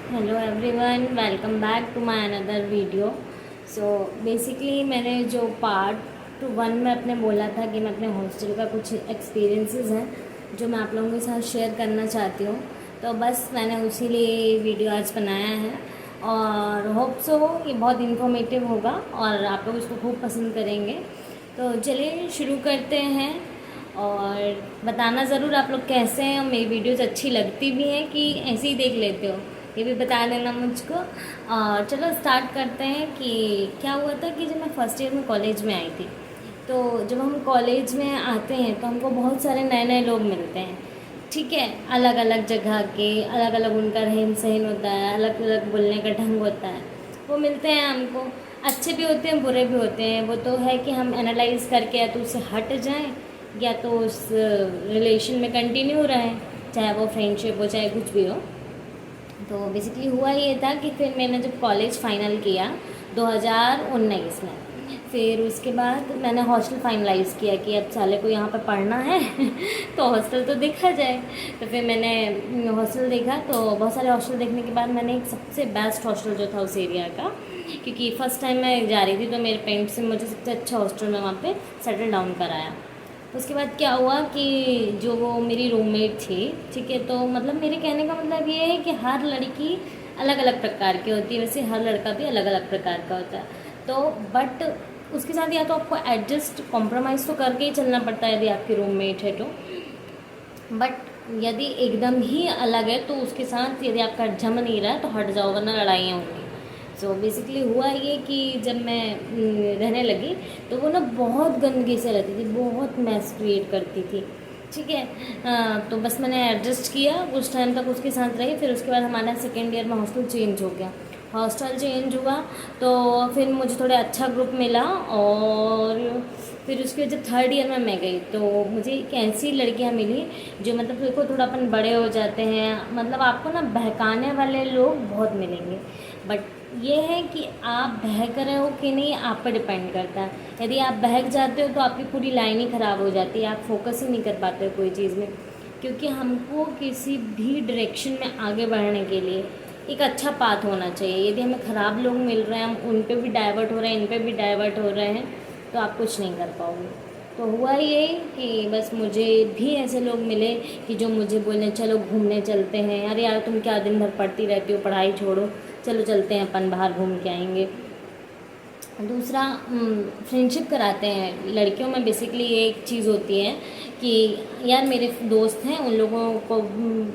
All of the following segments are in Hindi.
Hello everyone, welcome back to my another video. So basically मैंने जो पार्ट 1 में अपने बोला था कि मैं अपने हॉस्टल का कुछ एक्सपीरियंसेस हैं जो मैं आप लोगों के साथ शेयर करना चाहती हूँ। तो बस मैंने उसी लिए वीडियो आज बनाया है और होप सो ये बहुत इन्फॉर्मेटिव होगा और आप लोग इसको खूब पसंद करेंगे। तो चलिए शुरू करते हैं और बताना ज़रूर आप लोग कैसे हैं और मेरी वीडियोज़ अच्छी लगती भी हैं कि ऐसे ही देख लेते हो, ये भी बता देना मुझको। और चलो स्टार्ट करते हैं कि क्या हुआ था कि जब मैं फर्स्ट ईयर में कॉलेज में आई थी, तो जब हम कॉलेज में आते हैं तो हमको बहुत सारे नए नए लोग मिलते हैं। ठीक है, अलग अलग जगह के, अलग अलग उनका रहन सहन होता है, अलग अलग बोलने का ढंग होता है। वो मिलते हैं हमको, अच्छे भी होते हैं बुरे भी होते हैं। वो तो है कि हम एनालाइज करके या तो उससे हट जाएं या तो उस रिलेशन में कंटिन्यू रहें, चाहे वो फ्रेंडशिप हो चाहे कुछ भी हो। तो बेसिकली हुआ ये था कि फिर मैंने जब कॉलेज फाइनल किया 2019 में, फिर उसके बाद मैंने हॉस्टल फाइनलाइज़ किया कि अब साले को यहाँ पर पढ़ना है तो हॉस्टल तो देखा जाए। तो फिर मैंने हॉस्टल देखा, तो बहुत सारे हॉस्टल देखने के बाद मैंने एक सबसे बेस्ट हॉस्टल जो था उस एरिया का, क्योंकि फ़र्स्ट टाइम मैं जा रही थी तो मेरे पेरेंट्स ने मुझे सबसे अच्छा हॉस्टल में वहाँ पे सेटल डाउन कराया। उसके बाद क्या हुआ कि जो वो मेरी रूममेट थी, ठीक है, तो मतलब मेरे कहने का मतलब ये है कि हर लड़की अलग अलग प्रकार की होती है, वैसे हर लड़का भी अलग अलग प्रकार का होता है। तो बट उसके साथ या तो आपको एडजस्ट कॉम्प्रोमाइज़ तो करके ही चलना पड़ता है यदि आपकी रूममेट है तो। बट यदि एकदम ही अलग है तो उसके साथ यदि आपका जम नहीं रहा है तो हट जाओ, वरना लड़ाइयाँ होंगी। सो बेसिकली हुआ ये कि जब मैं रहने लगी तो वो ना बहुत गंदगी से रहती थी, बहुत मैस क्रिएट करती थी। ठीक है, तो बस मैंने एडजस्ट किया, कुछ टाइम तक उसके साथ रही। फिर उसके बाद हमारा सेकेंड ईयर में हॉस्टल चेंज हो गया। हॉस्टल चेंज हुआ तो फिर मुझे थोड़ा अच्छा ग्रुप मिला और फिर उसके बाद जब थर्ड ईयर में मैं गई तो मुझे एक ऐसी लड़कियां मिली जो मतलब देखो थोड़ा अपन बड़े हो जाते हैं, मतलब आपको ना बहकाने वाले लोग बहुत मिलेंगे। बट ये है कि आप बहक रहे हो कि नहीं आप पर डिपेंड करता है। यदि आप बहक जाते हो तो आपकी पूरी लाइन ही ख़राब हो जाती है, आप फोकस ही नहीं कर पाते हो कोई चीज़ में। क्योंकि हमको किसी भी डायरेक्शन में आगे बढ़ने के लिए एक अच्छा पाथ होना चाहिए। यदि हमें ख़राब लोग मिल रहे हैं, हम उन पे भी डाइवर्ट हो रहे हैं, इन पे भी डाइवर्ट हो रहे हैं, तो आप कुछ नहीं कर पाओगे। तो हुआ ये कि बस मुझे भी ऐसे लोग मिले कि जो मुझे बोले चलो घूमने चलते हैं, अरे यार तुम क्या दिन भर पढ़ती रहती हो, पढ़ाई छोड़ो, चलो चलते हैं अपन बाहर घूम के आएंगे। दूसरा फ्रेंडशिप कराते हैं लड़कियों में। बेसिकली ये एक चीज़ होती है कि यार मेरे दोस्त हैं, उन लोगों को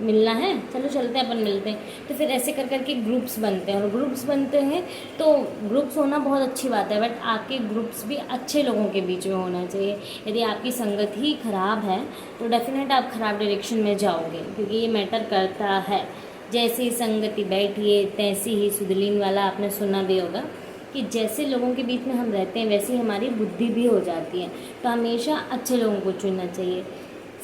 मिलना है, चलो चलते हैं अपन मिलते हैं। तो फिर ऐसे कर करके ग्रुप्स बनते हैं और ग्रुप्स बनते हैं तो ग्रुप्स होना बहुत अच्छी बात है, बट आपके ग्रुप्स भी अच्छे लोगों के बीच में होना चाहिए। यदि आपकी संगत ही खराब है तो डेफिनेट आप खराब डायरेक्शन में जाओगे, क्योंकि ये मैटर करता है। जैसी संगति बैठी है तैसी ही सुधलीन वाला आपने सुना भी होगा कि जैसे लोगों के बीच में हम रहते हैं वैसे ही हमारी बुद्धि भी हो जाती है। तो हमेशा अच्छे लोगों को चुनना चाहिए।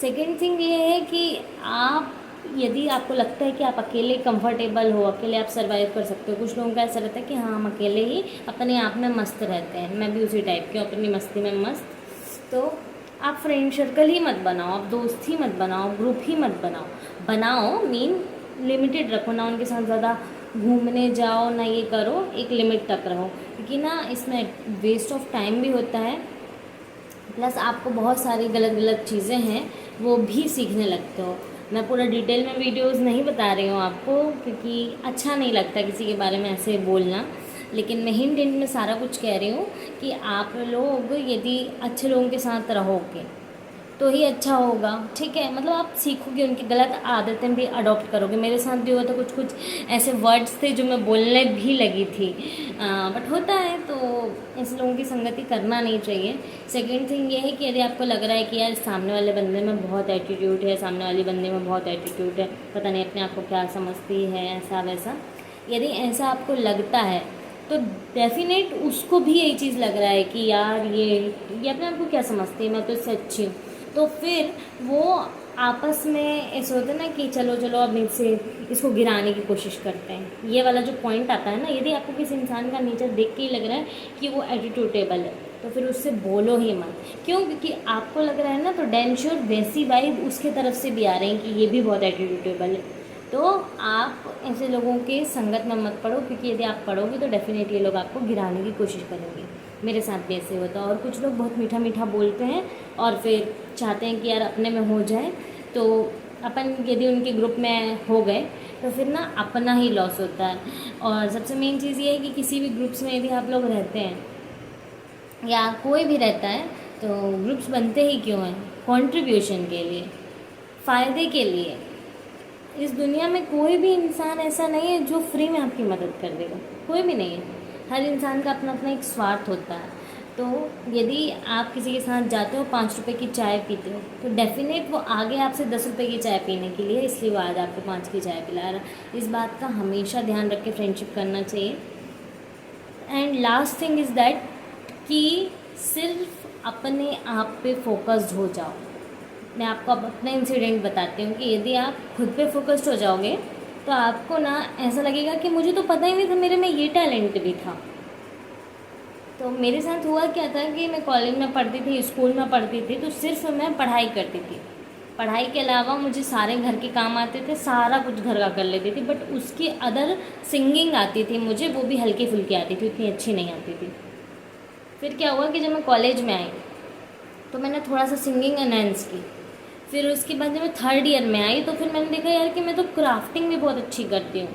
सेकेंड थिंग ये है कि आप यदि आपको लगता है कि आप अकेले कंफर्टेबल हो, अकेले आप सर्वाइव कर सकते हो, कुछ लोगों का ऐसा रहता है कि हाँ हम अकेले ही अपने आप में मस्त रहते हैं, मैं भी उसी टाइप की हूँ, अपनी मस्ती में मस्त। तो आप फ्रेंड सर्कल ही मत बनाओ, आप दोस्त ही मत बनाओ, ग्रुप ही मत बनाओ। बनाओ मीन लिमिटेड रखो ना, उनके साथ ज़्यादा घूमने जाओ ना, ये करो, एक लिमिट तक रहो, क्योंकि ना इसमें वेस्ट ऑफ टाइम भी होता है, प्लस आपको बहुत सारी गलत गलत चीज़ें हैं वो भी सीखने लगते हो। मैं पूरा डिटेल में वीडियोस नहीं बता रही हूँ आपको, क्योंकि अच्छा नहीं लगता किसी के बारे में ऐसे बोलना, लेकिन मैं हिंट हिंट में सारा कुछ कह रही हूँ कि आप लोग यदि अच्छे लोगों के साथ रहोगे तो ही अच्छा होगा। ठीक है, मतलब आप सीखोगे, उनकी गलत आदतें भी अडॉप्ट करोगे। मेरे साथ भी हुआ था, कुछ कुछ ऐसे वर्ड्स थे जो मैं बोलने भी लगी थी, बट होता है, तो ऐसे लोगों की संगति करना नहीं चाहिए। सेकेंड थिंग ये है कि यदि आपको लग रहा है कि यार सामने वाले बंदे में बहुत एटीट्यूड है, सामने वाली बंदे में बहुत एटीट्यूड है, पता नहीं अपने आप को क्या समझती है, ऐसा वैसा, यदि ऐसा आपको लगता है तो डेफिनेट उसको भी यही चीज़ लग रहा है कि यार ये अपने आप को क्या समझती है, मैं तो इससे अच्छी हूँ। तो फिर वो आपस में ऐसे होता है ना कि चलो चलो अब इससे इसको गिराने की कोशिश करते हैं। ये वाला जो पॉइंट आता है ना, यदि आपको किसी इंसान का नेचर देख के ही लग रहा है कि वो एटीट्यूडेबल है तो फिर उससे बोलो ही मत। क्यों? क्योंकि आपको लग रहा है ना, तो डैम श्योर वैसी वाइब उसके तरफ से भी आ रही है कि ये भी बहुत एटीट्यूडेबल है। तो आप ऐसे लोगों के संगत में मत पड़ो, क्योंकि यदि आप पढ़ोगे तो डेफिनेटली ये लोग आपको गिराने की कोशिश करेंगे। मेरे साथ भी ऐसे होता है। और कुछ लोग बहुत मीठा मीठा बोलते हैं और फिर चाहते हैं कि यार अपने में हो जाए, तो अपन यदि उनके ग्रुप में हो गए तो फिर ना अपना ही लॉस होता है। और सबसे मेन चीज़ ये है कि किसी भी ग्रुप्स में यदि आप लोग रहते हैं या कोई भी रहता है, तो ग्रुप्स बनते ही क्यों हैं? कंट्रीब्यूशन के लिए, फ़ायदे के लिए। इस दुनिया में कोई भी इंसान ऐसा नहीं है जो फ्री में आपकी मदद कर देगा, कोई भी नहीं है। हर इंसान का अपना अपना एक स्वार्थ होता है। तो यदि आप किसी के साथ जाते हो, 5 रुपए की चाय पीते हो, तो डेफिनेट वो आगे आपसे 10 रुपए की चाय पीने के लिए, इसलिए वो आज आपको 5 की चाय पिला रहा है। इस बात का हमेशा ध्यान रख के फ्रेंडशिप करना चाहिए। And last thing is that कि सिर्फ अपने आप पे फोकस्ड हो जाओ। मैं आपको अब अपना इंसिडेंट बताती हूँ कि यदि आप खुद पे फोकस्ड हो जाओगे तो आपको ना ऐसा लगेगा कि मुझे तो पता ही नहीं था मेरे में ये टैलेंट भी था। तो मेरे साथ हुआ क्या था कि मैं कॉलेज में पढ़ती थी, स्कूल में पढ़ती थी, तो सिर्फ मैं पढ़ाई करती थी। पढ़ाई के अलावा मुझे सारे घर के काम आते थे, सारा कुछ घर का कर लेती थी, बट उसके अदर सिंगिंग आती थी मुझे, वो भी हल्की फुल्की आती थी, उतनी अच्छी नहीं आती थी। फिर क्या हुआ कि जब मैं कॉलेज में आई तो मैंने थोड़ा सा सिंगिंग एनहेंस की। फिर उसके बाद जब मैं 3rd ईयर में आई तो फिर मैंने देखा यार कि मैं तो क्राफ्टिंग भी बहुत अच्छी करती हूँ।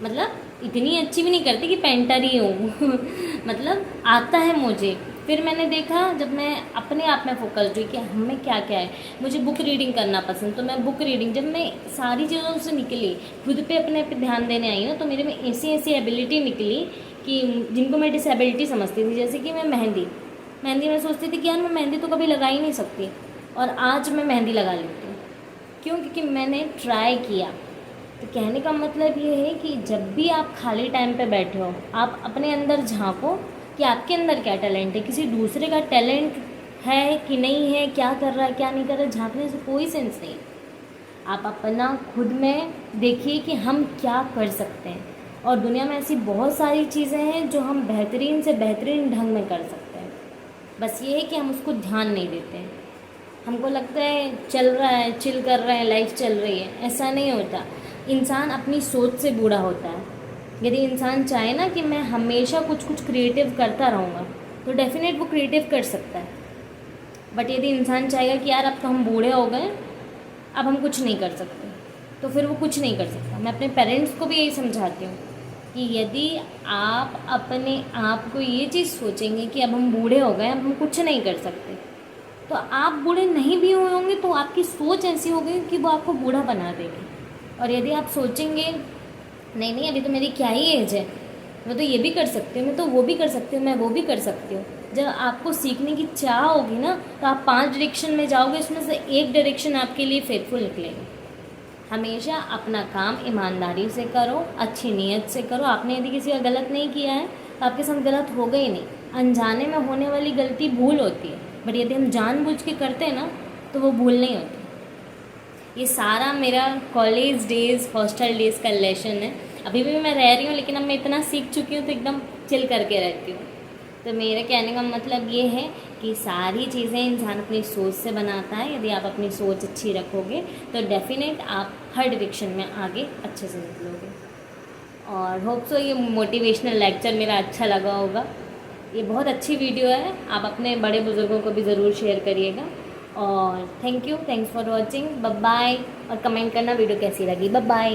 मतलब इतनी अच्छी भी नहीं करती कि पेंटर ही हूँ मतलब आता है मुझे। फिर मैंने देखा, जब मैं अपने आप में फोकस्ड हुई कि हमें क्या क्या है, मुझे बुक रीडिंग करना पसंद, तो मैं बुक रीडिंग, जब मैं सारी चीज़ों से निकली, खुद पे अपने पे ध्यान देने आई ना, तो मेरे में ऐसी ऐसी एबिलिटी निकली कि जिनको मैं डिसेबिलिटी समझती थी। जैसे कि मैं मेहंदी मैं सोचती थी कि यार मैं मेहंदी तो कभी लगा ही नहीं सकती, और आज मैं मेहंदी लगा लेती हूँ। क्यों? क्योंकि मैंने ट्राई किया। तो कहने का मतलब ये है कि जब भी आप खाली टाइम पे बैठे हो, आप अपने अंदर झांको कि आपके अंदर क्या टैलेंट है। किसी दूसरे का टैलेंट है कि नहीं है, क्या कर रहा है क्या नहीं कर रहा है, झांकने से कोई सेंस नहीं। आप अपना खुद में देखिए कि हम क्या कर सकते हैं। और दुनिया में ऐसी बहुत सारी चीज़ें हैं जो हम बेहतरीन से बेहतरीन ढंग में कर सकते हैं। बस ये है कि हम उसको ध्यान नहीं देते हैं। हमको लगता है चल रहा है, चिल कर रहे हैं, लाइफ चल रही है। ऐसा नहीं होता। इंसान अपनी सोच से बूढ़ा होता है। यदि इंसान चाहे ना कि मैं हमेशा कुछ कुछ क्रिएटिव करता रहूँगा, तो डेफिनेट वो क्रिएटिव कर सकता है। बट यदि इंसान चाहेगा कि यार अब तो हम बूढ़े हो गए, अब हम कुछ नहीं कर सकते, तो फिर वो कुछ नहीं कर सकता। मैं अपने पेरेंट्स को भी यही समझाती हूँ कि यदि आप अपने आप को ये चीज़ सोचेंगे कि अब हम बूढ़े हो गए, अब हम कुछ नहीं कर सकते, तो आप बूढ़े नहीं भी हुए होंगे, तो आपकी सोच ऐसी होगी कि वो आपको बूढ़ा बना देगी। और यदि आप सोचेंगे नहीं नहीं अभी तो मेरी क्या ही एज है, मैं तो ये भी कर सकती हूँ, मैं तो वो भी कर सकती हूँ, मैं वो भी कर सकती हूँ, जब आपको सीखने की चाह होगी ना, तो आप 5 डायरेक्शन में जाओगे, उसमें से एक डायरेक्शन आपके लिए फेथफुल निकलेगी। हमेशा अपना काम ईमानदारी से करो, अच्छी नीयत से करो। आपने यदि किसी का गलत नहीं किया है तो आपके साथ गलत होगा ही नहीं। अनजाने में होने वाली गलती भूल होती है, बट यदि हम जानबूझ के करते हैं ना, तो वो भूल नहीं होती। ये सारा मेरा कॉलेज डेज़, हॉस्टल डेज़ का लेसन है। अभी भी मैं रह रही हूँ, लेकिन अब मैं इतना सीख चुकी हूँ तो एकदम चिल करके रहती हूँ। तो मेरे कहने का मतलब ये है कि सारी चीज़ें इंसान अपनी सोच से बनाता है। यदि आप अपनी सोच अच्छी रखोगे तो डेफिनेट आप हर डायरेक्शन में आगे अच्छे से निकलोगे। और होप सो ये मोटिवेशनल लेक्चर मेरा अच्छा लगा होगा। ये बहुत अच्छी वीडियो है, आप अपने बड़े बुज़ुर्गों को भी ज़रूर शेयर करिएगा। और thanks for watching. Bye bye. और कमेंट करना वीडियो कैसी लगी। Bye bye.